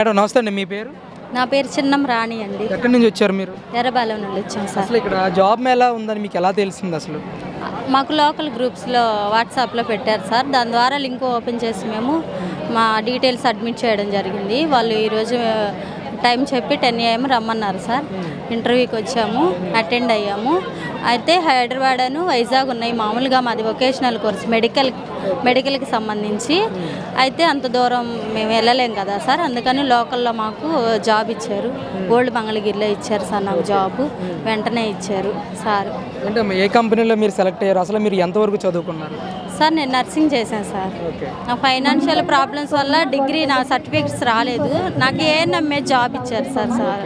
Madam నమస్తే అండి, మీ పేరు? నా పేరు చిన్నం రాణి అండి. ఎక్కడి నుంచి వచ్చారు మీరు? ఎర్రబాలెం నుండి వచ్చాం సార్. అసలు ఇక్కడ జాబ్ మేళా ఉందని మీకు ఎలా తెలిసింది అసలు? మాకు లోకల్ గ్రూప్స్లో వాట్సాప్లో పెట్టారు సార్. దాని ద్వారా లింక్ ఓపెన్ చేసి మేము మా డీటెయిల్స్ సబ్మిట్ చేయడం జరిగింది. వాళ్ళు ఈరోజు టైం చెప్పి 10 AM రమ్మన్నారు సార్. ఇంటర్వ్యూకి వచ్చాము, అటెండ్ అయ్యాము. అయితే హైదరాబాద్ వైజాగ్ ఉన్నాయి. మామూలుగా మాది వొకేషనల్ కోర్స్ మెడికల్కి సంబంధించి. అయితే అంత దూరం మేము వెళ్ళలేం కదా సార్, అందుకని లోకల్లో మాకు జాబ్ ఇచ్చారు. ఓల్డ్ మంగళగిరిలో ఇచ్చారు సార్ నాకు జాబ్, వెంటనే ఇచ్చారు సార్. అంటే ఏ కంపెనీలో మీరు సెలెక్ట్ అయ్యారు? అసలు మీరు ఎంతవరకు చదువుకున్నారు? సార్ నేను నర్సింగ్ చేశాను సార్. నా ఫైనాన్షియల్ ప్రాబ్లమ్స్ వల్ల డిగ్రీ నా సర్టిఫికేట్స్ రాలేదు. నాకు ఏఎన్ఎంఏ జాబ్ ఇచ్చారు సార్.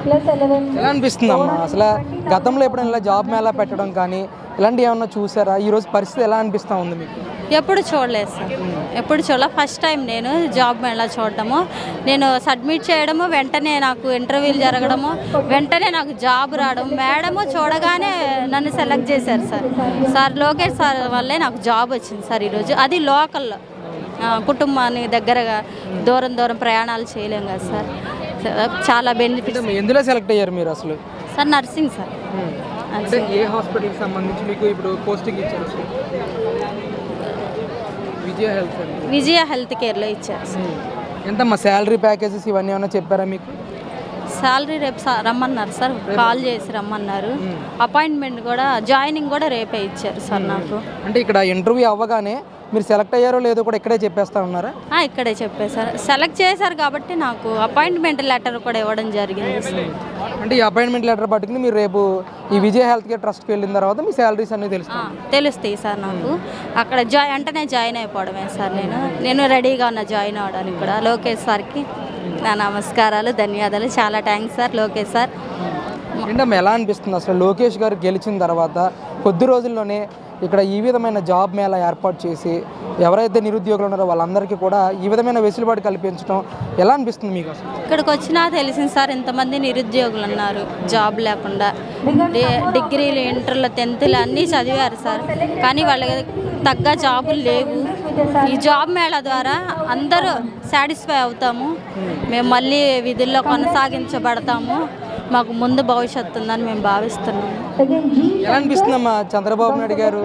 ఎలా అనిపిస్తుంది అమ్మా అసలు? గతంలో ఎప్పుడైనా ఇలా జాబ్ మేళా పెట్టడం కానీ ఇలాంటివి ఏమన్నా చూసారా? ఈరోజు పరిస్థితి ఎలా అనిపిస్తూ ఉంది మీకు? ఎప్పుడు చూడలేదు సార్, ఎప్పుడు చూడలే. ఫస్ట్ టైం నేను జాబ్ మేళా చూడటము. నేను సబ్మిట్ చేయడము, వెంటనే నాకు ఇంటర్వ్యూలు జరగడము, వెంటనే నాకు జాబ్ రావడం. మేడము చూడగానే నన్ను సెలెక్ట్ చేశారు సార్. సార్ లోకేష్ సార్ వల్లే నాకు జాబ్ వచ్చింది సార్ ఈరోజు. అది లోకల్లో, కుటుంబాన్ని దగ్గరగా దూరం ప్రయాణాలు చేయలేం కదా సార్. చాలా బెనిఫిట్స్. ఎందులో సెలెక్ట్ అయ్యారు మీరు అసలు? Sir nursing sir. అంటే ఏ హాస్పిటల్కి సంబంధించి మీకు ఇప్పుడు పోస్టింగ్ ఇచ్చారు? విజయ హెల్త్ కేర్లో ఇచ్చారు సార్. ఎంతమ్మా శాలరీ ప్యాకేజెస్ ఇవన్నీ ఏమన్నా చెప్పారా మీకు? శాలరీ రేపు రమ్మన్నారు సార్, కాల్ చేసి రమ్మన్నారు. అపాయింట్మెంట్ కూడా, జాయినింగ్ కూడా రేపే ఇచ్చారు సార్ నాకు. అంటే ఇక్కడ ఇంటర్వ్యూ అవ్వగానే మీరు సెలెక్ట్ అయ్యారో లేదో కూడా ఇక్కడే చెప్పేస్తా ఉన్నారా? ఇక్కడే చెప్పేశారు. సెలెక్ట్ చేశారు కాబట్టి నాకు అపాయింట్మెంట్ లెటర్ కూడా ఇవ్వడం జరిగింది సార్. అంటే ఈ అపాయింట్మెంట్ లెటర్ పట్టుకుని మీరు రేపు ఈ విజయ హెల్త్ కేర్ ట్రస్ట్కి వెళ్ళిన తర్వాత మీ శాలరీస్ అన్నీ తెలుస్తాయి సార్ నాకు. అక్కడ వెంటనే జాయిన్ అయిపోవడమే సార్. నేను రెడీగా ఉన్నా జాయిన్ అవ్వడానికి కూడా. లోకేష్ సార్కి నా నమస్కారాలు, ధన్యవాదాలు. చాలా థ్యాంక్స్ సార్ లోకేష్ సార్. ఏంటమ్మా ఎలా అనిపిస్తుంది అసలు? లోకేష్ గారు గెలిచిన తర్వాత కొద్ది రోజుల్లోనే ఇక్కడ ఈ విధమైన జాబ్ మేళా ఏర్పాటు చేసి ఎవరైతే నిరుద్యోగులు ఉన్నారో వాళ్ళందరికీ కూడా ఈ విధమైన వెసులుబాటు కల్పించడం ఎలా అనిపిస్తుంది మీకు అసలు? ఇక్కడికి వచ్చినా తెలిసింది సార్, ఇంతమంది నిరుద్యోగులు ఉన్నారు జాబ్ లేకుండా. డిగ్రీలు, ఇంటర్లు, 10th అన్నీ చదివారు సార్, కానీ వాళ్ళకి తగ్గ జాబులు లేవు. ఈ జాబ్ మేళా ద్వారా అందరూ సాటిస్ఫై అవుతాము. మేము మళ్ళీ విధుల్లో కొనసాగించబడతాము. మాకు ముందు భవిష్యత్తు ఉందని మేము భావిస్తున్నాము. ఎలా అనిపిస్తుందమ్మా చంద్రబాబు నాయుడు గారు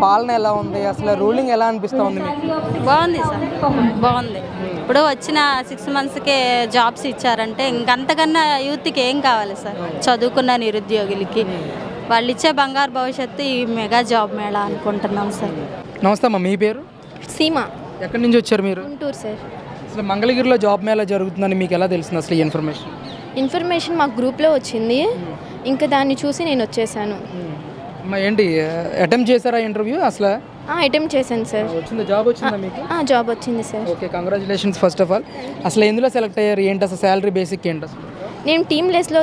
పాలన ఎలా ఉంది? అసలు రూలింగ్ ఎలా అనిపిస్తూ ఉంది మీకు? బాగుంది సార్, బాగుంది. ఇప్పుడు వచ్చిన 6 monthsకే జాబ్స్ ఇచ్చారంటే ఇంకంతకన్నా యూత్కి ఏం కావాలి సార్? చదువుకున్న నిరుద్యోగులకి వాళ్ళు ఇచ్చే బంగారు భవిష్యత్తు ఈ మెగా జాబ్ మేళా అనుకుంటున్నాం సార్. నమస్తే అమ్మా, మీ పేరు? సీమా. ఎక్కడి నుంచి వచ్చారు మీరు? గుంటూరు సార్. అసలు మంగళగిరిలో జాబ్ మేళా జరుగుతుందని మీకు ఎలా తెలిసింది అసలు? ఇన్ఫర్మేషన్ మాకు గ్రూప్లో వచ్చింది, ఇంకా దాన్ని చూసి నేను వచ్చేసాను. ఏంటి అటెంప్ట్ చేశారా ఇంటర్వ్యూ అసలు? అటెంప్ట్ చేశాను సార్. వచ్చింది జాబ్? వచ్చిందా మీకు? జాబ్ వచ్చింది sir. Okay, congratulations first of all. అసలు ఎందులో సెలెక్ట్ అయ్యారు? ఏంటి అసలు శాలరీ బేసిక్ ఏంటి అసలు? నేను టీమ్ లెస్లో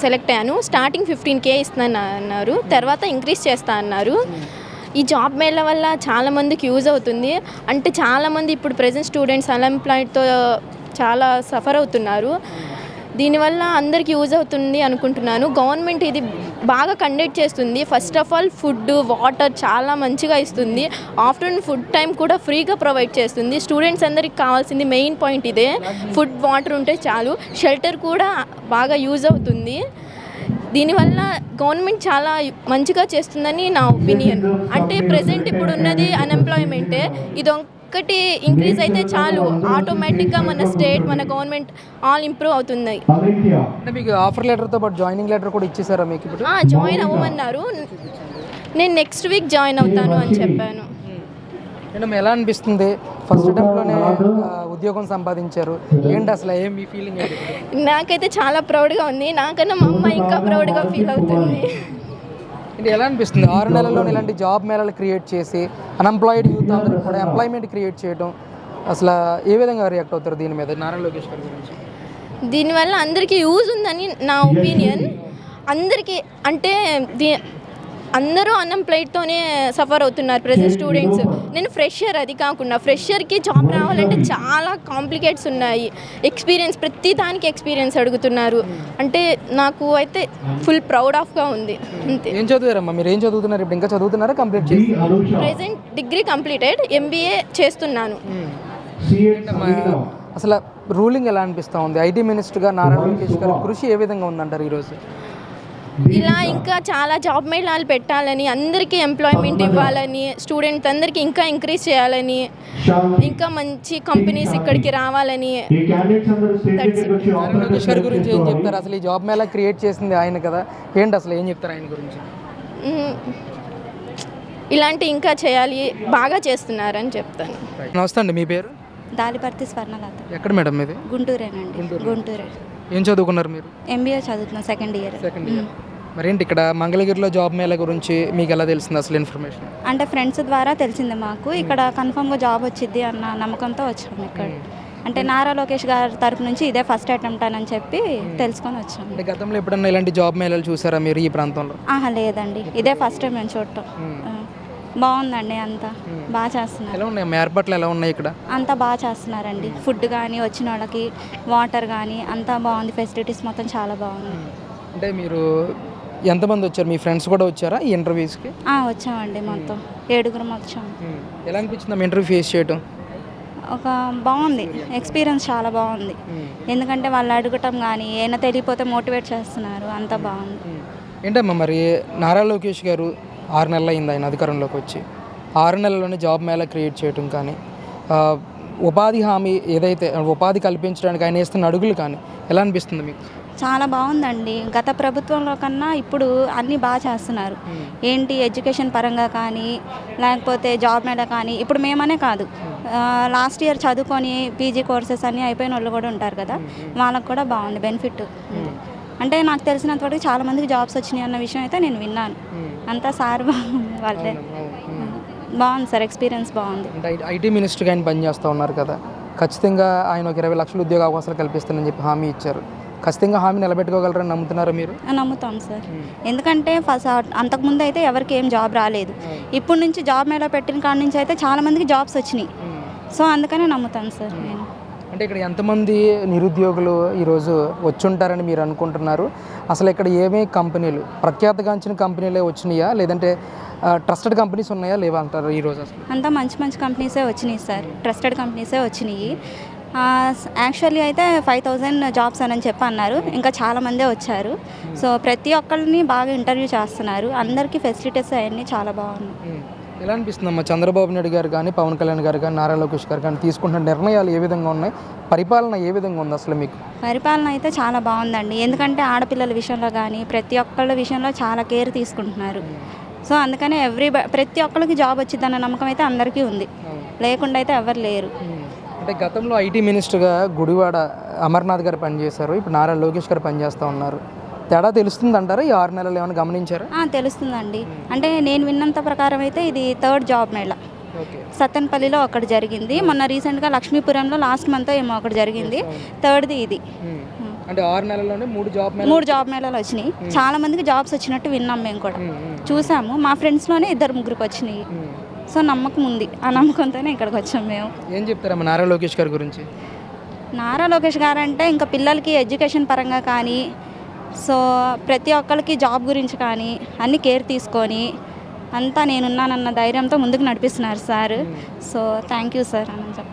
సెలెక్ట్ అయ్యాను. స్టార్టింగ్ 15K ఇస్తాను అన్నారు, తర్వాత ఇంక్రీజ్ చేస్తా అన్నారు. ఈ జాబ్ మేళ వల్ల చాలామందికి యూజ్ అవుతుంది. అంటే చాలామంది ఇప్పుడు ప్రజెంట్ స్టూడెంట్స్ అన్ఎంప్లాయిడ్తో చాలా సఫర్ అవుతున్నారు. దీనివల్ల అందరికీ యూజ్ అవుతుంది అనుకుంటున్నాను. గవర్నమెంట్ ఇది బాగా కండక్ట్ చేస్తుంది. First of all food, water చాలా మంచిగా ఇస్తుంది. ఆఫ్టర్నూన్ ఫుడ్ టైం కూడా ఫ్రీగా ప్రొవైడ్ చేస్తుంది. స్టూడెంట్స్ అందరికి కావాల్సింది మెయిన్ పాయింట్ ఇదే. ఫుడ్, వాటర్ ఉంటే చాలు. షెల్టర్ కూడా బాగా యూజ్ అవుతుంది. దీనివల్ల గవర్నమెంట్ చాలా మంచిగా చేస్తుందని నా ఒపీనియన్. అంటే ప్రజెంట్ ఇప్పుడు ఉన్నది అన్ఎంప్లాయ్మెంటే, ఇది ఒక్కటి ఇంక్రీజ్ అయితే చాలు, ఆటోమేటిక్గా మన స్టేట్, మన గవర్నమెంట్ ఆల్ ఇంప్రూవ్ అవుతుంది. అంటే మీకు ఆఫర్ లెటర్తో పాటు జాయినింగ్ లెటర్ కూడా ఇచ్చేసారా మీకు? ఇప్పుడు జాయిన్ అవ్వమన్నారు. నేను నెక్స్ట్ వీక్ జాయిన్ అవుతాను అని చెప్పాను. ఎలా అనిపిస్తుంది? ఫస్ట్ అటెంప్ట్లోనే ఉద్యోగం సంపాదించారు, ఏంటి అసలు ఏం మీ ఫీలింగ్? నాకైతే చాలా ప్రౌడ్గా ఉంది. నాకన్నా మా అమ్మ ఇంకా ప్రౌడ్గా ఫీల్ అవుతుంది. ఇది ఎలా అనిపిస్తుంది? 6 నెలల్లో ఇలాంటి జాబ్ మేళాలు క్రియేట్ చేసి అన్ఎంప్లాయిడ్ యూత్ అందరికీ కూడా ఎంప్లాయ్మెంట్ క్రియేట్ చేయడం, అసలు ఏ విధంగా రియాక్ట్ అవుతారు దీని మీద? నారా లోకేష్ గారి గురించి దీనివల్ల అందరికీ యూజ్ ఉందని నా ఒపీనియన్. అందరికీ అంటే అందరూ అన్ఎంప్లాయిడ్తోనే సఫర్ అవుతున్నారు ప్రజెంట్ స్టూడెంట్స్. నేను ఫ్రెషర్, అది కాకుండా ఫ్రెషర్కి జాబ్ రావాలంటే చాలా కాంప్లికేట్స్ ఉన్నాయి. ఎక్స్పీరియన్స్, ప్రతి దానికి ఎక్స్పీరియన్స్ అడుగుతున్నారు. అంటే నాకు అయితే ఫుల్ ప్రౌడ్ ఆఫ్గా ఉంది. అంతే. ఏం చదివారమ్మా మీరు? ఏం చదువుతున్నారు ఇప్పుడు? ఇంకా చదువుతున్నారా? కంప్లీట్ చేసి ప్రెజెంట్ డిగ్రీ కంప్లీటెడ్, MBA చేస్తున్నాను. అసలు రూలింగ్ ఎలా అనిపిస్తూ ఉంది? ఐటీ మినిస్టర్గా నారా లోకేష్ గారి కృషి ఏ విధంగా ఉందంటారు ఈరోజు? ఇలా ఇంకా చాలా జాబ్ మేళాలు పెట్టాలని, అందరికీ ఎంప్లాయ్మెంట్ ఇవ్వాలని, స్టూడెంట్స్ అందరికీ ఇంకా ఎంకరేజ్ చేయాలని, ఇంకా మంచి కంపెనీస్ ఇక్కడికి రావాలని. నారా లోకేష్ గారి గురించి ఏం చెప్తారు? అసలు ఈ జాబ్ మేళా క్రియేట్ చేసింది ఆయన కదా, ఏంటి అసలు ఏం చెప్తారు ఆయన గురించి? ఇలాంటి ఇంకా చేయాలి, బాగా చేస్తున్నారని చెప్తాను. నమస్తే అండి, మీ పేరు? దాలిపర్తి స్వర్ణలత. ఎక్కడ మేడం మీది? గుంటూరేనండి. గుంటూరే. ఏం చదువుకున్నారు మీరు? ఎంబీఏ చదువుతున్నాను, సెకండ్ ఇయర్. మరేంటి ఇక్కడ మంగళగిరిలో జాబ్ మేళా గురించి మీకు ఎలా తెలిసింది అసలు ఇన్ఫర్మేషన్? అంటే ఫ్రెండ్స్ ద్వారా తెలిసింది మాకు, ఇక్కడ కన్ఫర్మ్గా జాబ్ వచ్చింది అన్న నమ్మకంతో వచ్చాము ఇక్కడ. అంటే నారా లోకేష్ గారి తరపు నుంచి ఇదే ఫస్ట్ అటెంప్ట్ అని చెప్పి తెలుసుకొని వచ్చాము. అంటే గతంలో ఎప్పుడన్నా ఇలాంటి జాబ్ మేళాలు చూసారా మీరు ఈ ప్రాంతంలో? లేదండి, ఇదే ఫస్ట్ టైం మేము చూడటం. బాగుందండి, అంతా బాగా చేస్తున్నారు. ఎలా ఉన్నాయి ఏర్పాట్లు, ఎలా ఉన్నాయి ఇక్కడ? అంతా బాగా చేస్తున్నారండి. ఫుడ్ కానీ, వచ్చిన వాళ్ళకి వాటర్ కానీ అంతా బాగుంది. ఫెసిలిటీస్ మొత్తం చాలా బాగుంది. అంటే మీరు ఎంతమంది వచ్చారు? మీ ఫ్రెండ్స్ కూడా వచ్చారా ఈ ఇంటర్వ్యూస్కి? వచ్చామండి, మొత్తం 7 వచ్చాము. ఎలా అనిపించింది ఇంటర్వ్యూ ఫేస్ చేయడం? బాగుంది, ఎక్స్పీరియన్స్ చాలా బాగుంది. ఎందుకంటే వాళ్ళు అడగటం కానీ ఏమైనా తెలియపోతే మోటివేట్ చేస్తున్నారు, అంతా బాగుంది. ఏంటమ్మా మరి నారా లోకేష్ గారు 6 నెలలు అయింది ఆయన అధికారంలోకి వచ్చి, 6 నెలల్లోనే జాబ్ మేళా క్రియేట్ చేయడం కానీ, ఉపాధి హామీ ఏదైతే ఉపాధి కల్పించడానికి ఆయన వేస్తున్న అడుగులు కానీ ఎలా అనిపిస్తుంది మీకు? చాలా బాగుందండి. గత ప్రభుత్వంలో కన్నా ఇప్పుడు అన్నీ బాగా చేస్తున్నారు. ఏంటి ఎడ్యుకేషన్ పరంగా కానీ, లేకపోతే జాబ్ మేళా కానీ, ఇప్పుడు మేమనే కాదు, లాస్ట్ ఇయర్ చదువుకొని పీజీ కోర్సెస్ అన్నీ అయిపోయిన వాళ్ళు కూడా ఉంటారు కదా, వాళ్ళకు కూడా బాగుంది బెనిఫిట్. అంటే నాకు తెలిసినంత వరకు చాలా మందికి జాబ్స్ వచ్చినాయి అన్న విషయం అయితే నేను విన్నాను. అంతా సార్ వాళ్ళే బాగుంది సార్, ఎక్స్పీరియన్స్ బాగుంది. అంటే ఐటీ మినిస్టర్గా ఆయన పనిచేస్తూ ఉన్నారు కదా, ఖచ్చితంగా ఆయన ఒక 20 లక్షల ఉద్యోగ అవకాశాలు కల్పిస్తానని చెప్పి హామీ ఇచ్చారు. ఖచ్చితంగా హామీ నిలబెట్టుకోగలరని నమ్ముతున్నారా మీరు? నమ్ముతాం సార్. ఎందుకంటే ఫస్ట్ అంతకుముందు అయితే ఎవరికి ఏం జాబ్ రాలేదు. ఇప్పుడు నుంచి జాబ్ మేళా పెట్టిన కాడ నుంచి అయితే చాలా మందికి జాబ్స్ వచ్చినాయి. సో అందుకనే నమ్ముతాను సార్ నేను. అంటే ఇక్కడ ఎంతమంది నిరుద్యోగులు ఈరోజు వచ్చుంటారని మీరు అనుకుంటున్నారు? అసలు ఇక్కడ ఏమీ కంపెనీలు, ప్రఖ్యాతగాంచిన కంపెనీలే వచ్చినాయా, లేదంటే ట్రస్టెడ్ కంపెనీస్ ఉన్నాయా లేవా అంటారు ఈరోజు? అసలు అంతా మంచి మంచి కంపెనీసే వచ్చినాయి సార్, ట్రస్టెడ్ కంపెనీసే వచ్చినాయి. యాక్చువల్లీ అయితే 5000 జాబ్స్ అని చెప్పి అన్నారు, ఇంకా చాలామందే వచ్చారు. సో ప్రతి ఒక్కరిని బాగా ఇంటర్వ్యూ చేస్తున్నారు, అందరికీ ఫెసిలిటీస్ అవన్నీ చాలా బాగున్నాయి. ఎలా అనిపిస్తుందమ్మా చంద్రబాబు నాయుడు గారు కానీ, పవన్ కళ్యాణ్ గారు కానీ, నారా లోకేష్ గారు కానీ తీసుకుంటున్న నిర్ణయాలు ఏ విధంగా ఉన్నాయి? పరిపాలన ఏ విధంగా ఉంది అసలు మీకు? పరిపాలన అయితే చాలా బాగుందండి. ఎందుకంటే ఆడపిల్లల విషయంలో కానీ ప్రతి ఒక్కళ్ళ విషయంలో చాలా కేర్ తీసుకుంటున్నారు. సో అందుకనే ప్రతి ఒక్కరికి జాబ్ వచ్చిందన్న నమ్మకం అయితే అందరికీ ఉంది, లేకుండా అయితే ఎవరు లేరు. అంటే గతంలో ఐటీ మినిస్టర్గా గుడివాడ అమర్నాథ్ గారు పనిచేశారు, ఇప్పుడు నారా లోకేష్ గారు పనిచేస్తూ ఉన్నారు. తేడా తెలుస్తుంది అంటారా ఈ 6 నెలలు? ఏమైనా గమనించారా? తెలుస్తుందండి. అంటే నేను విన్నంత ప్రకారం అయితే ఇది 3rd జాబ్ మేళా. సత్తెనపల్లిలో ఒకటి జరిగింది, మొన్న రీసెంట్గా లక్ష్మీపురంలో లాస్ట్ మంత్ ఏమో ఒకటి జరిగింది, 3rd ఇది. అంటే 6 నెలల్లోనే 3 జాబ్ మేళాలు వచ్చినాయి. చాలా మందికి జాబ్స్ వచ్చినట్టు విన్నాం, మేము కూడా చూసాము. మా ఫ్రెండ్స్లోనే 2-3 వచ్చినాయి. సో నమ్మకం ఉంది, ఆ నమ్మకంతోనే ఇక్కడికి వచ్చాం మేము. ఏం చెప్తారమ్మా నారా లోకేష్ గారి గురించి? నారా లోకేష్ గారు అంటే ఇంకా పిల్లలకి ఎడ్యుకేషన్ పరంగా కానీ, సో ప్రతి ఒక్కరికి జాబ్ గురించి కానీ అన్ని కేర్ తీసుకొని అంతా నేనున్నానన్న ధైర్యంతో ముందుకు నడిపిస్తున్నారు sir. So thank you sir అని చెప్పి